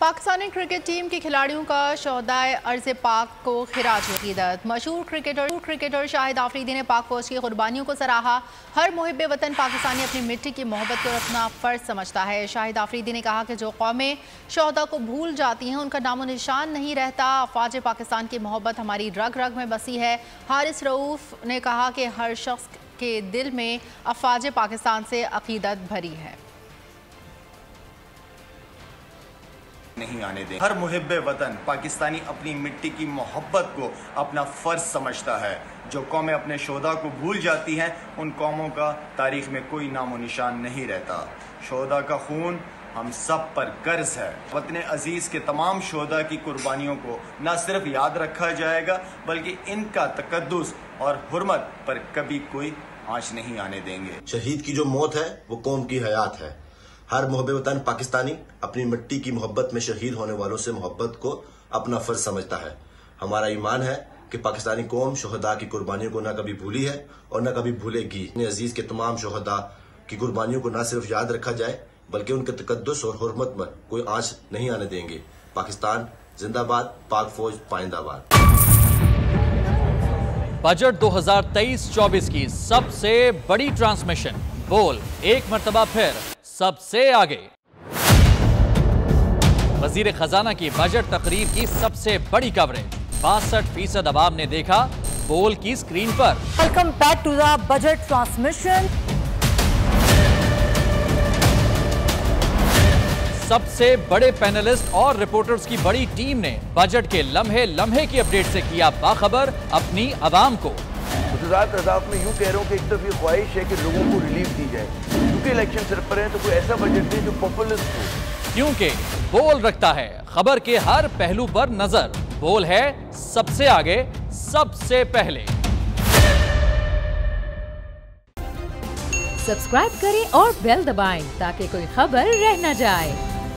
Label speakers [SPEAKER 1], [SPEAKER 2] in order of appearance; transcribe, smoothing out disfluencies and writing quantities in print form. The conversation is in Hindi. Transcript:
[SPEAKER 1] पाकिस्तानी क्रिकेट टीम के खिलाड़ियों का शोहदाए अर्ज़ पाक को खिराज अक़ीदत। मशहूर क्रिकेटर शाहिद आफरीदी ने पाक फौज की कुर्बानियों को सराहा। हर मुहिब वतन पाकिस्तानी अपनी मिट्टी की मोहब्बत को अपना फ़र्ज समझता है। शाहिद आफरीदी ने कहा कि जो कौमें शोहदा को भूल जाती हैं उनका नामो निशान नहीं रहता। अफ़वाज पाकिस्तान की मोहब्बत हमारी रग रग में बसी है। हारिस रऊफ़ ने कहा कि हर शख्स के दिल में अफ़वाज पाकिस्तान से अक़ीदत भरी है।
[SPEAKER 2] नहीं आने दें। हर मुहिब वतन पाकिस्तानी अपनी मिट्टी की मोहब्बत को अपना फ़र्ज समझता है। जो कौमें अपने शोहदा को भूल जाती हैं उन कौमों का तारीख में कोई नामो निशान नहीं रहता। शोहदा का खून हम सब पर कर्ज है। वतन अजीज़ के तमाम शोहदा की कुर्बानियों को न सिर्फ याद रखा जाएगा बल्कि इनका तकद्दुस और हुर्मत पर कभी कोई आंच नहीं आने देंगे।
[SPEAKER 3] शहीद की जो मौत है वो कौम की हयात है। हर मुहब्बे वतन पाकिस्तानी अपनी मिट्टी की मोहब्बत में शहीद होने वालों से मोहब्बत को अपना फर्ज समझता है। हमारा ईमान है कि पाकिस्तानी कौम शोहदा की कुर्बानियों को न कभी भूली है और न कभी भूलेगी। अपने अजीज के तमाम शोहदा की कुर्बानियों को न सिर्फ याद रखा जाए बल्कि उनके तकद्दुस और हुर्मत में कोई आंच नहीं आने देंगे। पाकिस्तान जिंदाबाद, पाक फौज पाइंदाबाद।
[SPEAKER 4] बजट 2023-24 की सबसे बड़ी ट्रांसमिशन बोल एक मर्तबा फिर सबसे आगे। वजीर खजाना की बजट तकरीर की सबसे बड़ी कवरेज 62% अवाम ने देखा बोल की स्क्रीन पर।
[SPEAKER 5] Welcome back to the budget transmission.
[SPEAKER 4] सबसे बड़े पैनलिस्ट और रिपोर्टर्स की बड़ी टीम ने बजट के लम्हे लम्हे की अपडेट से किया बाखबर अपनी अवाम को।
[SPEAKER 6] गुजरात अदाफ में यूं कह रहा हूं कि एक तरफ ये ख्वाहिश है कि लोगों को रिलीफ दी जाए क्योंकि इलेक्शन सिर पर है, तो कोई ऐसा बजट दे जो पॉपुलिस्ट हो।
[SPEAKER 4] क्योंकि बोल रखता है खबर के हर पहलू पर नजर। बोल है सबसे आगे, सबसे पहले।
[SPEAKER 7] सब्सक्राइब करें और बेल दबाएं ताकि कोई खबर रह न जाए।